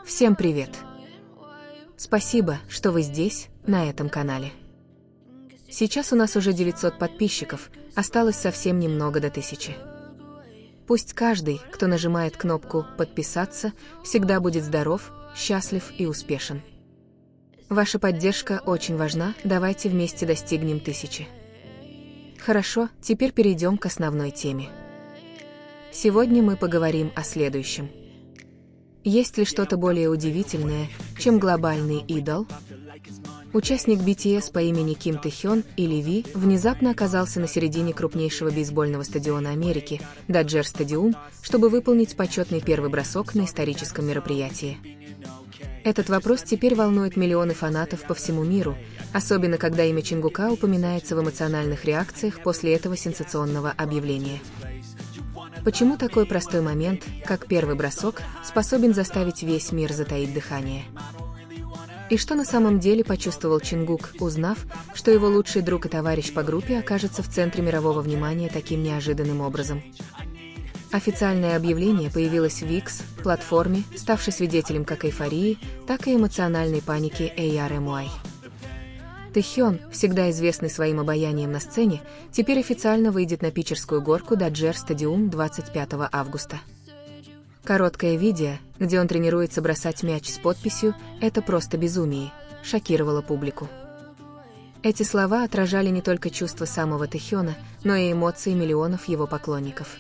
Всем привет! Спасибо, что вы здесь, на этом канале. Сейчас у нас уже 900 подписчиков, осталось совсем немного до 1000. Пусть каждый, кто нажимает кнопку «Подписаться», всегда будет здоров, счастлив и успешен. Ваша поддержка очень важна, давайте вместе достигнем 1000. Хорошо, теперь перейдем к основной теме. Сегодня мы поговорим о следующем. Есть ли что-то более удивительное, чем глобальный идол? Участник BTS по имени Ким Тэхён, или Ви, внезапно оказался на середине крупнейшего бейсбольного стадиона Америки, Даджер Стадиум, чтобы выполнить почетный первый бросок на историческом мероприятии. Этот вопрос теперь волнует миллионы фанатов по всему миру, особенно когда имя Чингука упоминается в эмоциональных реакциях после этого сенсационного объявления. Почему такой простой момент, как первый бросок, способен заставить весь мир затаить дыхание? И что на самом деле почувствовал Чингук, узнав, что его лучший друг и товарищ по группе окажется в центре мирового внимания таким неожиданным образом? Официальное объявление появилось в X, платформе, ставшей свидетелем как эйфории, так и эмоциональной паники ARMY. Тэхён, всегда известный своим обаянием на сцене, теперь официально выйдет на питчерскую горку Даджер Стадиум 25 августа. Короткое видео, где он тренируется бросать мяч с подписью «Это просто безумие», шокировало публику. Эти слова отражали не только чувства самого Тэхёна, но и эмоции миллионов его поклонников.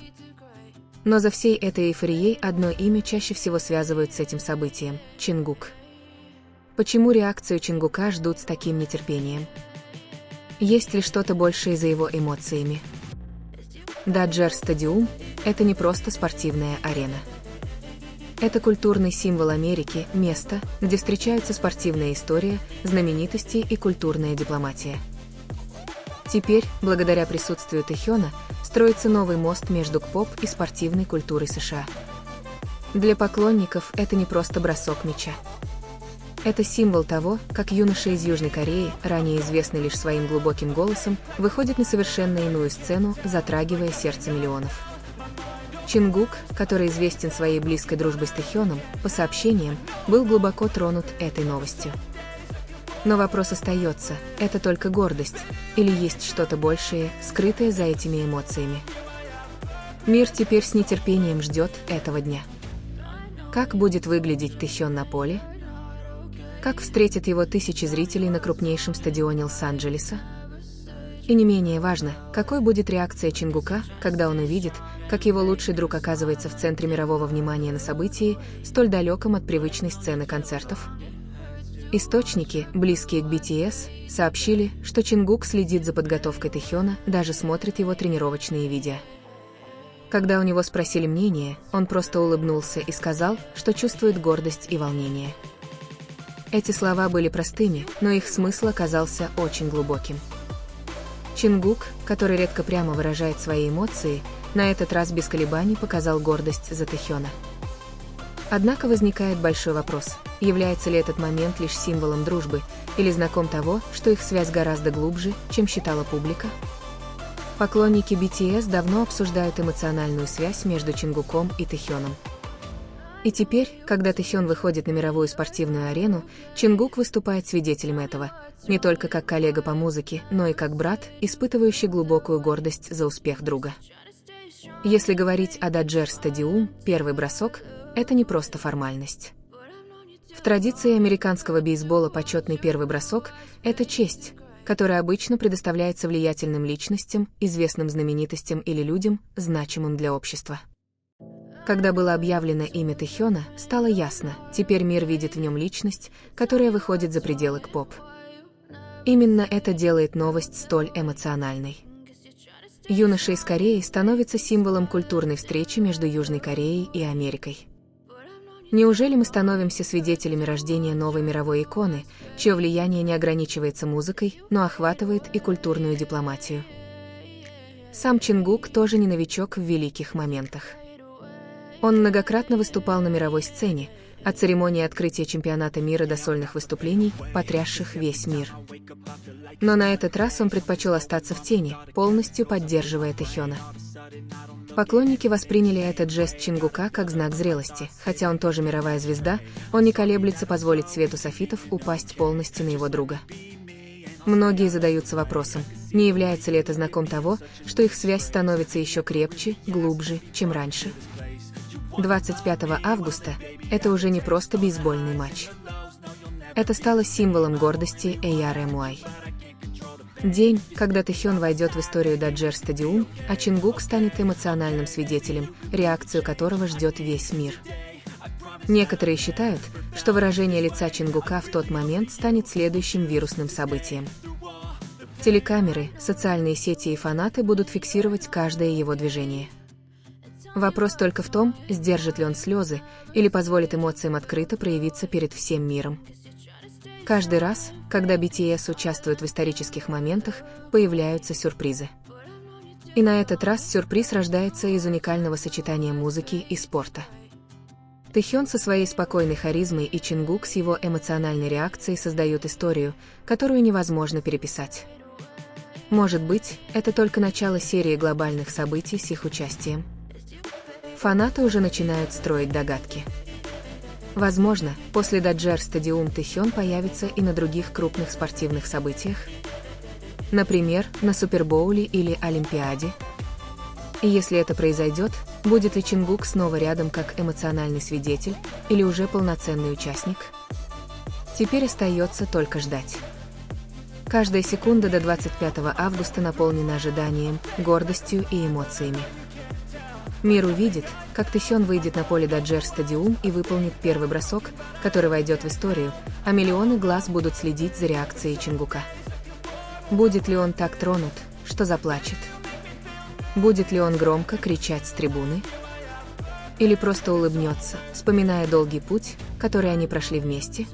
Но за всей этой эйфорией одно имя чаще всего связывают с этим событием – Чингук. Почему реакцию Чингука ждут с таким нетерпением? Есть ли что-то большее за его эмоциями? Даджер Стадиум – это не просто спортивная арена. Это культурный символ Америки, место, где встречаются спортивная история, знаменитости и культурная дипломатия. Теперь, благодаря присутствию Тэхёна, строится новый мост между поп и спортивной культурой США. Для поклонников это не просто бросок мяча. Это символ того, как юноша из Южной Кореи, ранее известный лишь своим глубоким голосом, выходит на совершенно иную сцену, затрагивая сердце миллионов. Чингук, который известен своей близкой дружбой с Тэхёном, по сообщениям, был глубоко тронут этой новостью. Но вопрос остается, это только гордость, или есть что-то большее, скрытое за этими эмоциями? Мир теперь с нетерпением ждет этого дня. Как будет выглядеть Тэхён на поле? Как встретят его тысячи зрителей на крупнейшем стадионе Лос-Анджелеса? И не менее важно, какой будет реакция Чингука, когда он увидит, как его лучший друг оказывается в центре мирового внимания на событии, столь далеком от привычной сцены концертов. Источники, близкие к BTS, сообщили, что Чингук следит за подготовкой Тэхёна, даже смотрит его тренировочные видео. Когда у него спросили мнение, он просто улыбнулся и сказал, что чувствует гордость и волнение. Эти слова были простыми, но их смысл оказался очень глубоким. Чингук, который редко прямо выражает свои эмоции, на этот раз без колебаний показал гордость за Тэхёна. Однако возникает большой вопрос, является ли этот момент лишь символом дружбы, или знаком того, что их связь гораздо глубже, чем считала публика? Поклонники BTS давно обсуждают эмоциональную связь между Чингуком и Тэхёном. И теперь, когда Тэхён выходит на мировую спортивную арену, Чингук выступает свидетелем этого, не только как коллега по музыке, но и как брат, испытывающий глубокую гордость за успех друга. Если говорить о Даджер Стадиум, первый бросок – это не просто формальность. В традиции американского бейсбола почетный первый бросок – это честь, которая обычно предоставляется влиятельным личностям, известным знаменитостям или людям, значимым для общества. Когда было объявлено имя Тэхёна, стало ясно, теперь мир видит в нем личность, которая выходит за пределы К-поп. Именно это делает новость столь эмоциональной. Юноша из Кореи становится символом культурной встречи между Южной Кореей и Америкой. Неужели мы становимся свидетелями рождения новой мировой иконы, чье влияние не ограничивается музыкой, но охватывает и культурную дипломатию? Сам Чингук тоже не новичок в великих моментах. Он многократно выступал на мировой сцене, от церемонии открытия чемпионата мира до сольных выступлений, потрясших весь мир. Но на этот раз он предпочел остаться в тени, полностью поддерживая Тэхёна. Поклонники восприняли этот жест Чингука как знак зрелости, хотя он тоже мировая звезда, он не колеблется позволить свету софитов упасть полностью на его друга. Многие задаются вопросом, не является ли это знаком того, что их связь становится еще крепче, глубже, чем раньше. 25 августа – это уже не просто бейсбольный матч. Это стало символом гордости AR-MY. День, когда Тэхён войдет в историю Даджер Стадиум, а Чингук станет эмоциональным свидетелем, реакцию которого ждет весь мир. Некоторые считают, что выражение лица Чингука в тот момент станет следующим вирусным событием. Телекамеры, социальные сети и фанаты будут фиксировать каждое его движение. Вопрос только в том, сдержит ли он слезы или позволит эмоциям открыто проявиться перед всем миром. Каждый раз, когда BTS участвует в исторических моментах, появляются сюрпризы. И на этот раз сюрприз рождается из уникального сочетания музыки и спорта. Тэхён со своей спокойной харизмой и Чингук с его эмоциональной реакцией создают историю, которую невозможно переписать. Может быть, это только начало серии глобальных событий с их участием. Фанаты уже начинают строить догадки. Возможно, после Даджер Стадиум Тэхён появится и на других крупных спортивных событиях. Например, на Супербоуле или Олимпиаде. И если это произойдет, будет ли Чингук снова рядом как эмоциональный свидетель или уже полноценный участник? Теперь остается только ждать. Каждая секунда до 25 августа наполнена ожиданием, гордостью и эмоциями. Мир увидит, как Тэхён выйдет на поле Даджер Стадиум и выполнит первый бросок, который войдет в историю, а миллионы глаз будут следить за реакцией Чингука. Будет ли он так тронут, что заплачет? Будет ли он громко кричать с трибуны? Или просто улыбнется, вспоминая долгий путь, который они прошли вместе?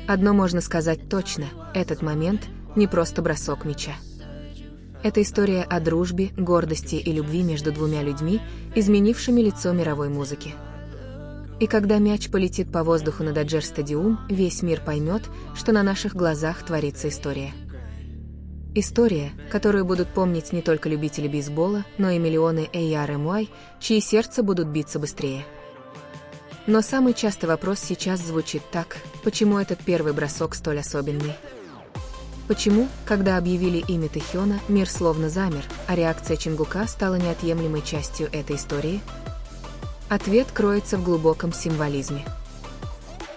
Одно можно сказать точно, этот момент не просто бросок мяча. Это история о дружбе, гордости и любви между двумя людьми, изменившими лицо мировой музыки. И когда мяч полетит по воздуху на Даджер Стадиум, весь мир поймет, что на наших глазах творится история. История, которую будут помнить не только любители бейсбола, но и миллионы AR-MY, чьи сердца будут биться быстрее. Но самый частый вопрос сейчас звучит так: почему этот первый бросок столь особенный? Почему, когда объявили имя Тэхёна, мир словно замер, а реакция Чингука стала неотъемлемой частью этой истории? Ответ кроется в глубоком символизме.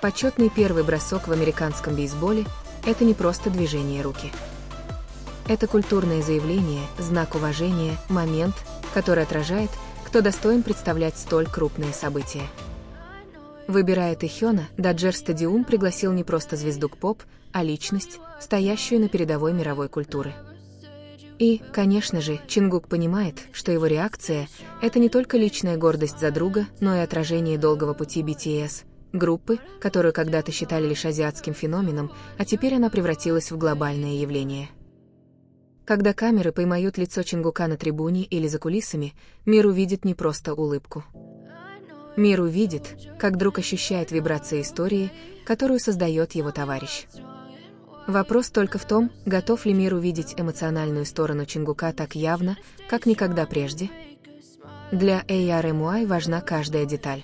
Почетный первый бросок в американском бейсболе – это не просто движение руки. Это культурное заявление, знак уважения, момент, который отражает, кто достоин представлять столь крупное событие. Выбирая Тэхёна, Даджер Стадиум пригласил не просто звезду К-поп, а личность, стоящую на передовой мировой культуры. И, конечно же, Чингук понимает, что его реакция – это не только личная гордость за друга, но и отражение долгого пути BTS, группы, которую когда-то считали лишь азиатским феноменом, а теперь она превратилась в глобальное явление. Когда камеры поймают лицо Чингука на трибуне или за кулисами, мир увидит не просто улыбку. Мир увидит, как друг ощущает вибрации истории, которую создает его товарищ. Вопрос только в том, готов ли мир увидеть эмоциональную сторону Чингука так явно, как никогда прежде. Для AR-MY важна каждая деталь.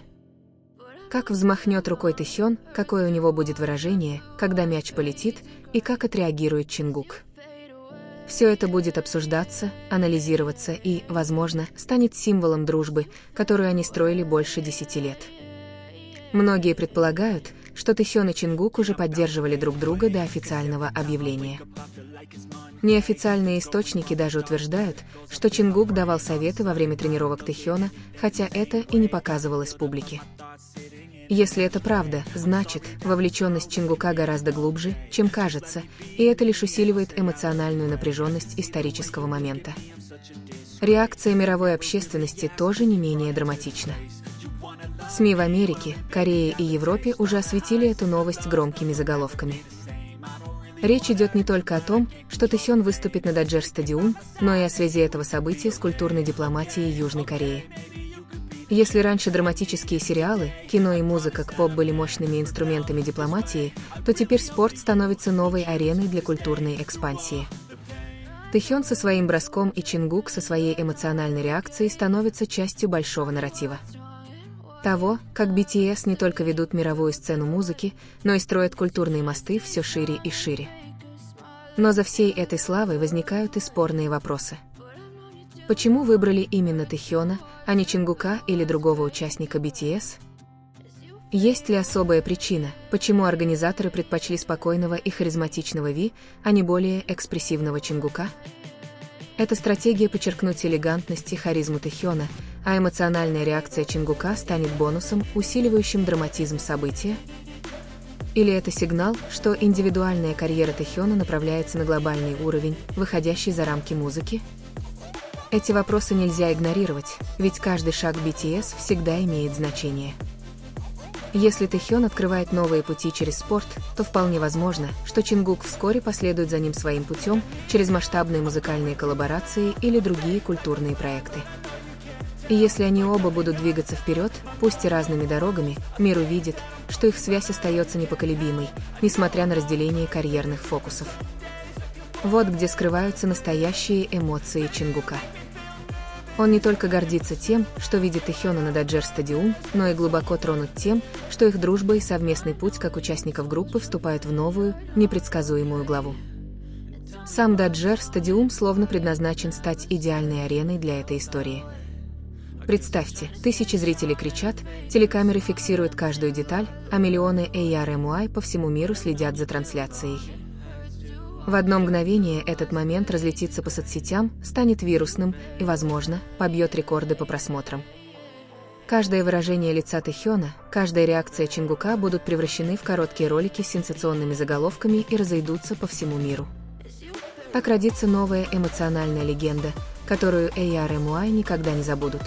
Как взмахнет рукой Тэхён, какое у него будет выражение, когда мяч полетит, и как отреагирует Чингук. Все это будет обсуждаться, анализироваться и, возможно, станет символом дружбы, которую они строили больше 10 лет. Многие предполагают, что Тэхён и Чингук уже поддерживали друг друга до официального объявления. Неофициальные источники даже утверждают, что Чингук давал советы во время тренировок Тэхёна, хотя это и не показывалось публике. Если это правда, значит, вовлеченность Чингука гораздо глубже, чем кажется, и это лишь усиливает эмоциональную напряженность исторического момента. Реакция мировой общественности тоже не менее драматична. СМИ в Америке, Корее и Европе уже осветили эту новость громкими заголовками. Речь идет не только о том, что Тэхён выступит на Даджер Стадиум, но и о связи этого события с культурной дипломатией Южной Кореи. Если раньше драматические сериалы, кино и музыка К-поп были мощными инструментами дипломатии, то теперь спорт становится новой ареной для культурной экспансии. Тэхён со своим броском и Чингук со своей эмоциональной реакцией становятся частью большого нарратива. Того, как BTS не только ведут мировую сцену музыки, но и строят культурные мосты все шире и шире. Но за всей этой славой возникают и спорные вопросы. Почему выбрали именно Тэхёна, а не Чингука или другого участника BTS? Есть ли особая причина, почему организаторы предпочли спокойного и харизматичного Ви, а не более экспрессивного Чингука? Эта стратегия подчеркнуть элегантность и харизму Тэхёна, а эмоциональная реакция Чингука станет бонусом, усиливающим драматизм события? Или это сигнал, что индивидуальная карьера Тэхёна направляется на глобальный уровень, выходящий за рамки музыки? Эти вопросы нельзя игнорировать, ведь каждый шаг BTS всегда имеет значение. Если Тэхён открывает новые пути через спорт, то вполне возможно, что Чингук вскоре последует за ним своим путем через масштабные музыкальные коллаборации или другие культурные проекты. И если они оба будут двигаться вперед, пусть и разными дорогами, мир увидит, что их связь остается непоколебимой, несмотря на разделение карьерных фокусов. Вот где скрываются настоящие эмоции Чингука. Он не только гордится тем, что видит Тэхёна на Даджер Стадиум, но и глубоко тронут тем, что их дружба и совместный путь как участников группы вступают в новую, непредсказуемую главу. Сам Даджер Стадиум словно предназначен стать идеальной ареной для этой истории. Представьте, тысячи зрителей кричат, телекамеры фиксируют каждую деталь, а миллионы ARMY по всему миру следят за трансляцией. В одно мгновение этот момент разлетится по соцсетям, станет вирусным и, возможно, побьет рекорды по просмотрам. Каждое выражение лица Тэхёна, каждая реакция Чингука будут превращены в короткие ролики с сенсационными заголовками и разойдутся по всему миру. Так родится новая эмоциональная легенда, которую ARMY никогда не забудут.